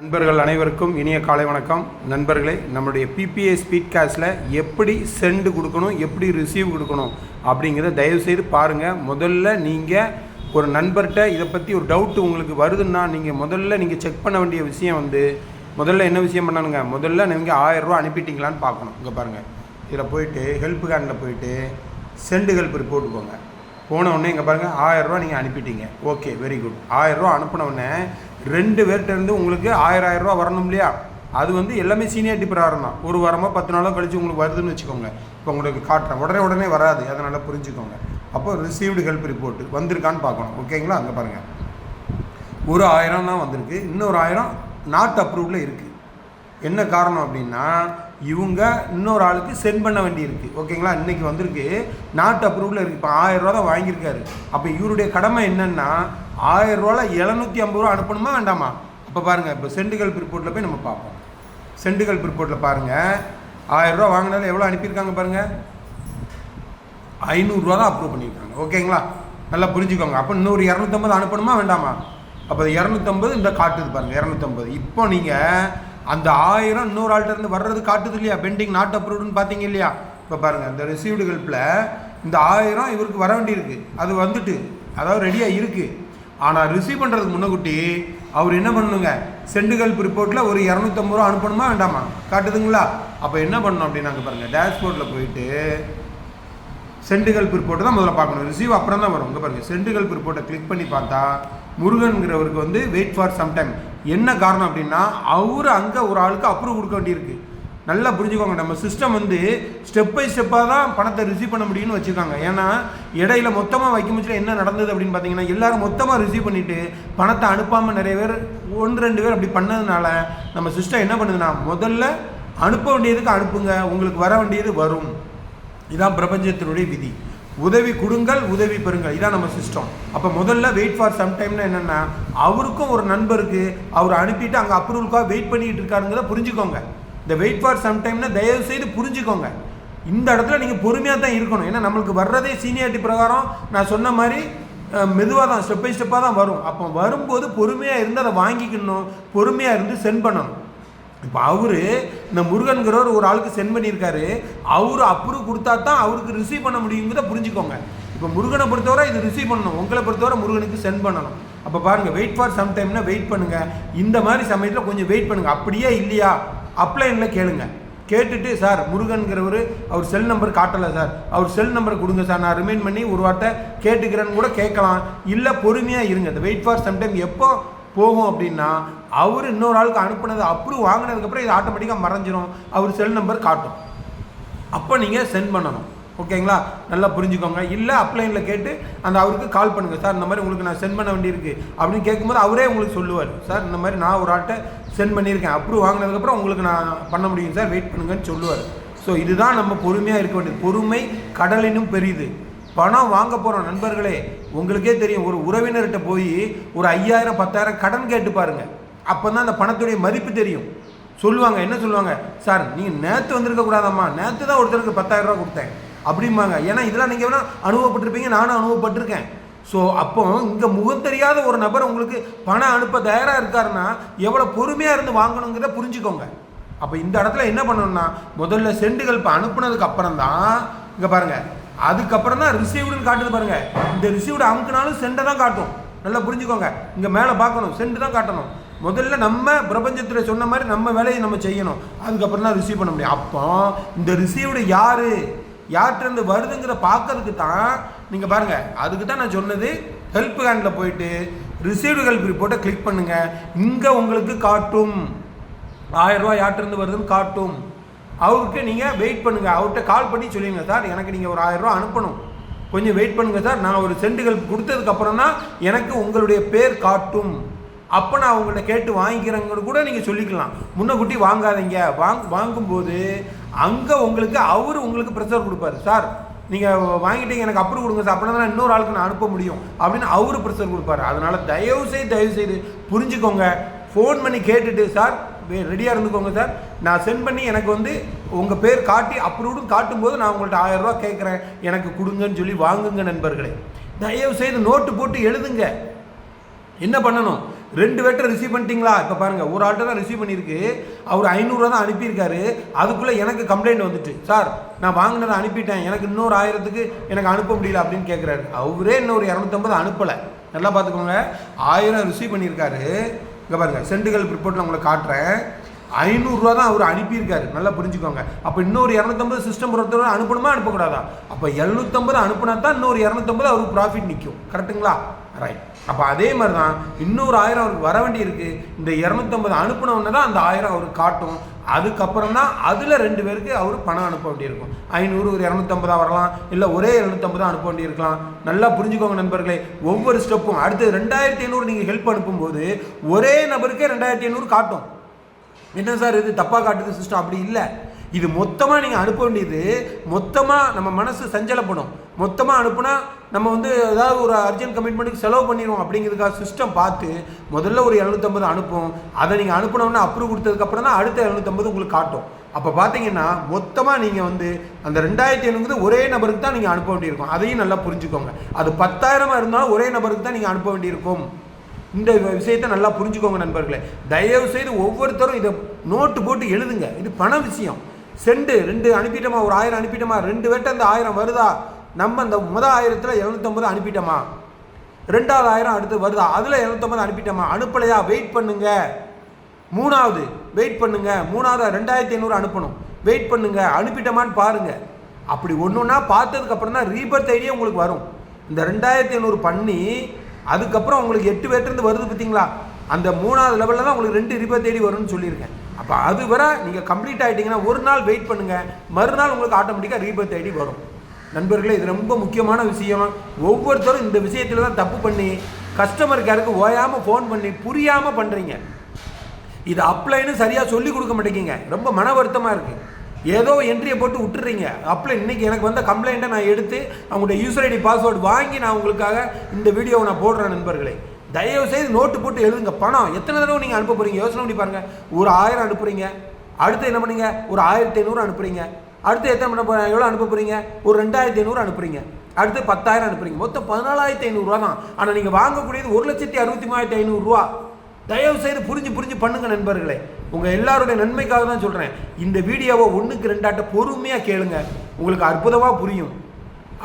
நண்பர்கள் அனைவருக்கும் இனிய காலை வணக்கம். நண்பர்களே, நம்மளுடைய பிபிஏ ஸ்பீட் கேஷில் எப்படி சென்ட் கொடுக்கணும், எப்படி ரிசீவ் கொடுக்கணும் அப்படிங்கிறத தயவுசெய்து பாருங்கள். முதல்ல நீங்கள் ஒரு நண்பர்கிட்ட இதை பற்றி ஒரு டவுட்டு உங்களுக்கு வருதுன்னா நீங்கள் செக் பண்ண வேண்டிய விஷயம் முதல்ல என்ன விஷயம் பண்ணணுங்க, முதல்ல நீங்கள் 1000 ரூபா அனுப்பிட்டீங்களான்னு பார்க்கணும். இங்கே பாருங்கள், இதில் போயிட்டு ஹெல்ப் ஹேண்டில் போயிட்டு சென்ட் ஹெல்ப் ரிப்போர்ட் போங்க. போன உடனே இங்கே பாருங்கள், 1000 ரூபா நீங்கள் அனுப்பிட்டீங்க. Okay, very good. 1000 ரூபா அனுப்பினவுடனே 2 பேர்கிட்டருந்து உங்களுக்கு 1000 ரூபா வரணும் இல்லையா? அது எல்லாமே சீனியாரிட்டி பிரகாரம் தான். ஒரு வாரமோ 10 நாளோ கழிச்சு உங்களுக்கு வருதுன்னு வச்சுக்கோங்க. இப்போ உங்களுக்கு காட்டுறேன், உடனே வராது, அதனால் புரிஞ்சுக்கோங்க. அப்போ ரிசீவ்டு ஹெல்ப் ரிப்போர்ட் வந்திருக்கான்னு பார்க்கணும். ஓகேங்களா? அங்கே பாருங்கள், ஒரு 1000 தான் வந்திருக்கு, இன்னொரு 1000 நாட் அப்ரூவ்டில் இருக்குது. என்ன காரணம் அப்படின்னா, இவங்க இன்னொரு ஆளுக்கு சென்ட் பண்ண வேண்டியிருக்கு. ஓகேங்களா? இன்றைக்கி வந்திருக்கு, நாட் அப்ரூவ்டில் இருக்குது. இப்போ 1000 ரூபா தான் வாங்கியிருக்காரு. அப்போ இவருடைய கடமை என்னென்னா, 1000 ரூபாவில் 750 ரூபா அனுப்பணுமா வேண்டாமா? அப்போ பாருங்கள், இப்போ சென்ட் ஹெல்ப் ரிப்போர்ட்டில் போய் நம்ம பார்ப்போம். சென்ட் ஹெல்ப் ரிப்போர்ட்டில் பாருங்கள், 1000 ரூபா வாங்கினாலும் எவ்வளோ அனுப்பியிருக்காங்க பாருங்கள், 500 ரூபா தான் அப்ரூவ் பண்ணியிருக்காங்க. ஓகேங்களா? நல்லா புரிஞ்சுக்கோங்க. அப்போ இன்னொரு 250 அனுப்பணுமா வேண்டாமா? அப்போ 250 இந்த காட்டுது பாருங்கள், 250. இப்போ நீங்கள் அந்த 1000 இன்னொரு ஆள்கிட்டருந்து வர்றது காட்டுது இல்லையா, பெண்டிங் நாட் அப்ரூவ்டுன்னு பார்த்தீங்க இல்லையா? இப்போ பாருங்கள், இந்த ரிசீவ்டு ஹெல்ப்பில் இந்த 1000 இவருக்கு வர வேண்டியிருக்கு, அது வந்துட்டு, அதாவது ரெடியாக இருக்குது. ஆனால் ரிசீவ் பண்ணுறதுக்கு முன்னக்கூட்டி அவர் என்ன பண்ணணுங்க, சென்ட் ஹெல்ப் ரிப்போர்ட்டில் ஒரு 250 ரூபா அனுப்பணுமா வேண்டாமா? காட்டுதுங்களா? அப்போ என்ன பண்ணணும் அப்படின்னாங்க பாருங்கள், டேஷ்போர்டில் போயிட்டு சென்ட் ஹெல்ப் ரிப்போர்ட்டு தான் முதல்ல பார்க்கணும். ரிசீவ் அப்புறம் தான் வரும். இங்கே பாருங்கள், சென்ட் ஹெல்ப் ரிப்போர்ட்டை கிளிக் பண்ணி பார்த்தா முருகன்கிறவருக்கு வெயிட் ஃபார் சம் டைம். என்ன காரணம் அப்படின்னா, அவர் அங்கே ஒரு ஆளுக்கு அப்ரூவ் கொடுக்க வேண்டியிருக்கு. நல்லா புரிஞ்சுக்கோங்க, நம்ம சிஸ்டம் ஸ்டெப் பை ஸ்டெப்பாக தான் பணத்தை ரிசீவ் பண்ண முடியும்னு வச்சுருக்காங்க. ஏன்னா இடையில மொத்தமாக வைக்கும் போது என்ன நடந்தது அப்படின்னு பார்த்தீங்கன்னா, எல்லோரும் மொத்தமாக ரிசீவ் பண்ணிவிட்டு பணத்தை அனுப்பாமல் நிறைய பேர் 1-2 பேர் அப்படி பண்ணதுனால நம்ம சிஸ்டம் என்ன பண்ணுதுன்னா, முதல்ல அனுப்ப வேண்டியதுக்கு அனுப்புங்க, உங்களுக்கு வர வேண்டியது வரும். இதுதான் பிரபஞ்சத்தினுடைய விதி. உதவி கொடுங்கள், உதவி பெறுங்கள், இதான் நம்ம சிஸ்டம். அப்போ முதல்ல வெயிட் ஃபார் சம் டைம்னா என்னென்னா, அவருக்கும் ஒரு நண்பருக்கு அவர் அனுப்பிட்டு அங்கே அப்ரூவலுக்காக வெயிட் பண்ணிக்கிட்டு இருக்காருங்கிறத புரிஞ்சுக்கோங்க. இந்த வெயிட் ஃபார் சம் டைம்னா தயவு செய்து புரிஞ்சுக்கோங்க. இந்த இடத்துல நீங்கள் பொறுமையாக தான் இருக்கணும். ஏன்னா நம்மளுக்கு வர்றதே சீனியாரிட்டி பிரகாரம் நான் சொன்ன மாதிரி மெதுவாக தான், ஸ்டெப் பை ஸ்டெப்பாக தான் வரும். அப்போ வரும்போது பொறுமையாக இருந்து அதை வாங்கிக்கணும், பொறுமையாக இருந்து சென்ட் பண்ணணும். இப்போ அவரு இந்த முருகன்கிறவர் ஒரு ஆளுக்கு சென்ட் பண்ணியிருக்காரு, அவரு அப்ரூவ் கொடுத்தா தான் அவருக்கு ரிசீவ் பண்ண முடியுங்கிறத புரிஞ்சுக்கோங்க. இப்போ முருகனை பொறுத்தவரை இது ரிசீவ் பண்ணணும், உங்களை பொறுத்தவரை முருகனுக்கு சென்ட் பண்ணணும். அப்போ பாருங்கள், வெயிட் ஃபார் சம் டைம்னா வெயிட் பண்ணுங்கள். இந்த மாதிரி சமயத்தில் கொஞ்சம் வெயிட் பண்ணுங்கள். அப்படியே இல்லையா, அப்ளைனில் கேளுங்க. கேட்டுட்டு, சார் முருகன்கிறவர் அவர் செல் நம்பர் காட்டலை சார், அவர் செல் நம்பரை கொடுங்க சார், நான் ரிமைண்ட் பண்ணி ஒரு வார்த்தை கேட்டுக்கிறேன்னு கூட கேட்கலாம். இல்லை, பொறுமையாக இருங்க. இந்த வெயிட் ஃபார் சம் டைம் எப்போ போகும் அப்படின்னா, அவர் இன்னொரு ஆளுக்கு அனுப்புனது அப்ரூவ் வாங்கினதுக்கப்புறம் இது ஆட்டோமேட்டிக்காக மறைஞ்சிரும், அவர் செல் நம்பர் காட்டும். அப்போ நீங்கள் சென்ட் பண்ணணும். ஓகேங்களா? நல்லா புரிஞ்சுக்கோங்க. இல்லை, அப்ளைனில் கேட்டு அந்த அவருக்கு கால் பண்ணுங்கள். சார் இந்த மாதிரி உங்களுக்கு நான் சென்ட் பண்ண வேண்டியிருக்கு அப்படின்னு கேட்கும்போது அவரே உங்களுக்கு சொல்லுவார், சார் இந்த மாதிரி நான் ஒரு ஆள்கிட்ட சென்ட் பண்ணியிருக்கேன், அப்ரூவ் வாங்கினதுக்கப்புறம் உங்களுக்கு நான் பண்ண முடியும் சார், வெயிட் பண்ணுங்கன்னு சொல்லுவார். ஸோ இதுதான் நம்ம பொறுமையாக இருக்க வேண்டியது. பொறுமை கடலினும் பெரிது. பணம் வாங்க போகிறோம் நண்பர்களே, உங்களுக்கே தெரியும், ஒரு உறவினர்கிட்ட போய் ஒரு 5000 10,000 கடன் கேட்டு பாருங்கள். அப்போ தான் அந்த பணத்துடைய மதிப்பு தெரியும். சொல்லுவாங்க, என்ன சொல்லுவாங்க, சார் நீங்கள் நேற்று வந்திருக்கக்கூடாதம்மா, நேற்று தான் ஒருத்தருக்கு 10,000 ரூபா கொடுத்தேன் அப்படிம்பாங்க. ஏன்னா இதெல்லாம் நீங்கள் வேணால் அனுபவப்பட்டிருப்பீங்க, நானும் அனுபவப்பட்டிருக்கேன். ஸோ அப்போ இங்கே முகம் தெரியாத ஒரு நபர் உங்களுக்கு பணம் அனுப்ப தயாராக இருக்காருன்னா எவ்வளோ பொறுமையாக இருந்து வாங்கணுங்கிறத புரிஞ்சுக்கோங்க. அப்போ இந்த இடத்துல என்ன பண்ணணும்னா, முதல்ல சென்டுகள் இப்போ அனுப்புனதுக்கு அப்புறம் தான் இங்கே பாருங்கள், அதுக்கப்புறம் தான் ரிசீவ்டுன்னு காட்டுது பாருங்கள். இந்த ரிசீவ்டு அமுக்குனாலும் சென்டை தான் காட்டும். நல்லா புரிஞ்சுக்கோங்க. இங்கே மேலே பார்க்கணும், சென்ட் தான் காட்டணும். முதல்ல நம்ம பிரபஞ்சத்தில் சொன்ன மாதிரி நம்ம வேலையை நம்ம செய்யணும், அதுக்கப்புறம் தான் ரிசீவ் பண்ண முடியும். அப்போ இந்த ரிசீவ்டு யார்கிட்டருந்து வருதுங்கிற பார்க்கறதுக்கு தான் நீங்கள் பாருங்கள், அதுக்கு தான் நான் சொன்னது, ஹெல்ப் ஹேண்டில் போயிட்டு ரிசீவ்டு ஹெல்ப் ரிப்போர்ட்டை கிளிக் பண்ணுங்கள். இங்கே உங்களுக்கு காட்டும் 1000 ரூபா யார்கிட்டருந்து வருதுன்னு காட்டும். அவருக்கு நீங்கள் வெயிட் பண்ணுங்கள், அவர்கிட்ட கால் பண்ணி சொல்லுங்க, சார் எனக்கு நீங்கள் ஒரு 1000 ரூபா அனுப்பணும், கொஞ்சம் வெயிட் பண்ணுங்கள் சார், நான் ஒரு சென்ட் ஹெல்ப் கொடுத்ததுக்கப்புறம் தான் எனக்கு உங்களுடைய பேர் காட்டும், அப்போ நான் அவங்கள்ட்ட கேட்டு வாங்கிக்கிறேங்கன்னு கூட நீங்கள் சொல்லிக்கலாம். முன்னக்கூட்டி வாங்காதீங்க. வாங்கும்போது அங்கே உங்களுக்கு ப்ரெஷர் கொடுப்பாரு, சார் நீங்கள் வாங்கிட்டீங்க, எனக்கு அப்ரூவ் கொடுங்க சார், அப்படின்னா தான் இன்னொரு ஆளுக்கு நான் அனுப்ப முடியும் அப்படின்னு அவரு ப்ரெஷர் கொடுப்பாரு. அதனால் தயவு செய்து புரிஞ்சுக்கோங்க. ஃபோன் பண்ணி கேட்டுட்டு, சார் ரெடியாக இருந்துக்கோங்க சார், நான் சென்ட் பண்ணி எனக்கு உங்கள் பேர் காட்டி அப்ரூவ்டும் காட்டும்போது நான் உங்கள்கிட்ட 1000 ரூபா கேட்குறேன், எனக்கு கொடுங்கன்னு சொல்லி வாங்குங்க நண்பர்களே. தயவு செய்து நோட்டு போட்டு எழுதுங்க. என்ன பண்ணணும், 2 பேர்ட்ட ரிசீவ் பண்ணிட்டீங்களா? இப்போ பாருங்கள், ஒரு ஆள்கிட்ட தான் ரிசீவ் பண்ணியிருக்கு, அவர் 500 தான் அனுப்பியிருக்காரு. அதுக்குள்ளே எனக்கு கம்ப்ளைண்ட் வந்துட்டு, சார் நான் வாங்கினதை அனுப்பிட்டேன், எனக்கு இன்னொரு 1000க்கு எனக்கு அனுப்ப முடியல அப்படின்னு கேட்குறாரு. அவரே இன்னொரு 250 அனுப்பலை. நல்லா பார்த்துக்கோங்க, 1000 ரிசீவ் பண்ணியிருக்காரு. இங்கே பாருங்கள், சென்டுகள் ரிப்போர்ட்டில் உங்களுக்கு காட்டுறேன். 500 தான் அவர் அனுப்பியிருக்காரு. நல்லா புரிஞ்சுக்கோங்க. அப்போ இன்னொரு 250 சிஸ்டம் பொறுத்தவரை அனுப்பணுமா அனுப்பக்கூடாதா? அப்போ 750 அனுப்புனா தான் இன்னொரு 250 அவருக்கு ப்ராஃபிட் நிற்கும். கரெக்டுங்களா? ரைட். அப்போ அதே மாதிரி தான் இன்னொரு 1000 அவருக்கு வர வேண்டி இருக்குது. இந்த 250 அனுப்பினவுடனே தான் அந்த 1000 அவருக்கு காட்டும். அதுக்கப்புறம் தான் அதில் 2 பேருக்கு அவர் பணம் அனுப்ப வேண்டியிருக்கும். 500 ஒரு 250 வரலாம், இல்லை ஒரே 750 அனுப்ப வேண்டியிருக்கலாம். நல்லா புரிஞ்சுக்கோங்க நண்பர்களே. ஒவ்வொரு ஸ்டெப்பும் அடுத்து 2500 நீங்கள் ஹெல்ப் அனுப்பும்போது ஒரே நபருக்கே 2500 காட்டும். என்ன சார் இது தப்பாக காட்டுது சிஸ்டம்? அப்படி இல்லை. இது மொத்தமாக நீங்கள் அனுப்ப வேண்டியது. மொத்தமாக நம்ம மனசு சஞ்சலப்படும். மொத்தமாக அனுப்புனா நம்ம ஏதாவது ஒரு அர்ஜென்ட் கமிட்மெண்ட்டுக்கு செலவு பண்ணிடுவோம் அப்படிங்கிறதுக்காக சிஸ்டம் பார்த்து முதல்ல ஒரு 750 அனுப்பும். அதை நீங்கள் அனுப்பினோன்னா அப்ரூவ் கொடுத்ததுக்கப்புறம் தான் அடுத்த 750 உங்களுக்கு காட்டும். அப்போ பார்த்தீங்கன்னா மொத்தமாக நீங்கள் அந்த 2500 ஒரே நபருக்கு தான் நீங்கள் அனுப்ப வேண்டியிருக்கும். அதையும் நல்லா புரிஞ்சுக்கோங்க. அது 10,000 இருந்தாலும் ஒரே நபருக்கு தான் நீங்கள் அனுப்ப வேண்டியிருக்கும். இந்த விஷயத்தை நல்லா புரிஞ்சுக்கோங்க நண்பர்களே. தயவு செய்து ஒவ்வொருத்தரும் இதை நோட்டு போட்டு எழுதுங்க. இது பண விஷயம். செண்டு 2 அனுப்பிட்டோமா, ஒரு 1000 அனுப்பிட்டோமா, 2 பேர்ட்ட அந்த 1000 வருதா, நம்ம அந்த 1000ல் 750 அனுப்பிட்டோமா, 2வது 1000 அடுத்து வருதா, அதில் 750 அனுப்பிட்டோமா, அனுப்பலையா வெயிட் பண்ணுங்க. 3வது வெயிட் பண்ணுங்க. 3வது 2500 அனுப்பணும், வெயிட் பண்ணுங்க. அனுப்பிட்டோமான்னு பாருங்க. அப்படி ஒன்றுன்னா பார்த்ததுக்கப்புறம் தான் ரீபர்த் ஐடியா உங்களுக்கு வரும். இந்த 2500 பண்ணி அதுக்கப்புறம் உங்களுக்கு 8 பேர்ட்டிருந்து வருது பார்த்தீங்களா, அந்த 3வது லெவலில் தான் உங்களுக்கு 2 ரீபர்த் ஐடி வரும்னு சொல்லியிருக்கேன். அப்போ அது வர நீங்கள் கம்ப்ளீட் ஆகிட்டிங்கன்னா ஒரு நாள் வெயிட் பண்ணுங்கள், மறுநாள் உங்களுக்கு ஆட்டோமேட்டிக்காக ரீபர்த் ஐடி வரும். நண்பர்களே, இது ரொம்ப முக்கியமான விஷயம். ஒவ்வொருத்தரும் இந்த விஷயத்தில் தான் தப்பு பண்ணி கஸ்டமர் கேருக்கு ஓயாமல் ஃபோன் பண்ணி புரியாமல் பண்ணுறீங்க. இது அப்ளைன்னு சரியாக சொல்லி கொடுக்க மாட்டேங்கிங்க. ரொம்ப மன வருத்தமாக இருக்குது. ஏதோ என்ட்ரியை போட்டு விட்டுறீங்க. அப்ளை இன்றைக்கி எனக்கு வந்த கம்ப்ளைண்ட்டை நான் எடுத்து அவங்களுடைய யூசர் ஐடி பாஸ்வேர்டு வாங்கி நான் உங்களுக்காக இந்த வீடியோவை நான் போடுறேன். நண்பர்களே, தயவு செய்து நோட்டு போட்டு எழுதுங்க. பணம் எத்தனை தடவை நீங்கள் அனுப்ப போகிறீங்க யோசனை பண்ணி பாருங்கள். ஒரு 1000 அனுப்புகிறீங்க, அடுத்து என்ன பண்ணுங்க, ஒரு 1500 அனுப்புகிறீங்க, அடுத்து எத்தனை பண்ண போகிறீங்க, எவ்வளோ அனுப்ப போகிறீங்க, ஒரு 2500 அனுப்புகிறீங்க, அடுத்து 10,000 அனுப்புகிறீங்க, மொத்தம் 14,500 தான். ஆனால் நீங்கள் வாங்கக்கூடியது 1,63,500. தயவு செய்து புரிஞ்சு பண்ணுங்க நண்பர்களே. உங்கள் எல்லாருடைய நன்மைக்காக தான் சொல்கிறேன். இந்த வீடியோவை 1க்கு 2 பொறுமையாக கேளுங்க, உங்களுக்கு அற்புதமாக புரியும்.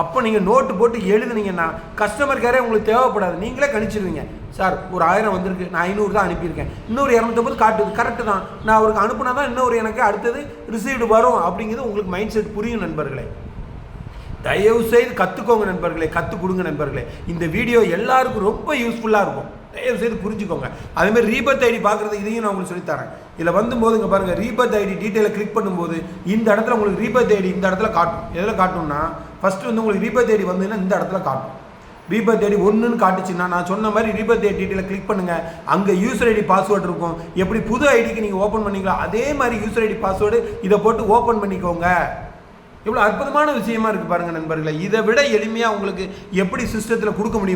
அப்போ நீங்கள் நோட்டு போட்டு எழுதுனீங்கன்னா கஸ்டமர் கேரே உங்களுக்கு தேவைப்படாது. நீங்களே கணிச்சிருவீங்க, சார் ஒரு 1000 வந்திருக்கு, நான் 500 தான் அனுப்பியிருக்கேன், இன்னொரு 250 காட்டுது, கரெக்டு தான், நான் அவருக்கு அனுப்புனா தான் இன்னொரு எனக்கு அடுத்தது ரிசீவ்டு வரும் அப்படிங்கிறது உங்களுக்கு மைண்ட் செட் புரியும் நண்பர்களே. தயவு செய்து கற்றுக்கோங்க நண்பர்களே, கற்றுக் கொடுங்க நண்பர்களே. இந்த வீடியோ எல்லாருக்கும் ரொம்ப யூஸ்ஃபுல்லாக இருக்கும். தயவு செய்து புரிஞ்சுக்கோங்க. அதேமாதிரி ரீபர்த் ஐடி பார்க்குறது இதையும் நான் உங்களுக்கு சொல்லித்தரேன். இதில் வந்தும்போது இங்கே பாருங்கள், ரீபர்த் ஐடி டீட்டெயிலை கிளிக் பண்ணும்போது இந்த இடத்துல உங்களுக்கு ரீபர்த் ஐடி இந்த இடத்துல காட்டும். எதில் காட்டும்னா ஃபஸ்ட்டு உங்களுக்கு ரீபர்த் ஐடி வந்ததுன்னா இந்த இடத்துல காட்டும். ரீபர்த் ஐடி 1ன்னு காட்டுச்சுன்னா நான் சொன்ன மாதிரி ரீபர்த் ஐடி டீட்டெயிலை கிளிக் பண்ணுங்கள். அங்கே யூசர் ஐடி பாஸ்வேர்டு இருக்கும். எப்படி புது ஐடிக்கு நீங்கள் ஓப்பன் பண்ணிங்களா அதே மாதிரி யூசர் ஐடி பாஸ்வேர்டு இதை போட்டு ஓப்பன் பண்ணிக்கோங்க. இவ்வளோ அற்புதமான விஷயமா இருக்குது பாருங்கள் நண்பர்களே. இதை விட எளிமையாக உங்களுக்கு எப்படி சிஸ்டத்தில் கொடுக்க முடியும்?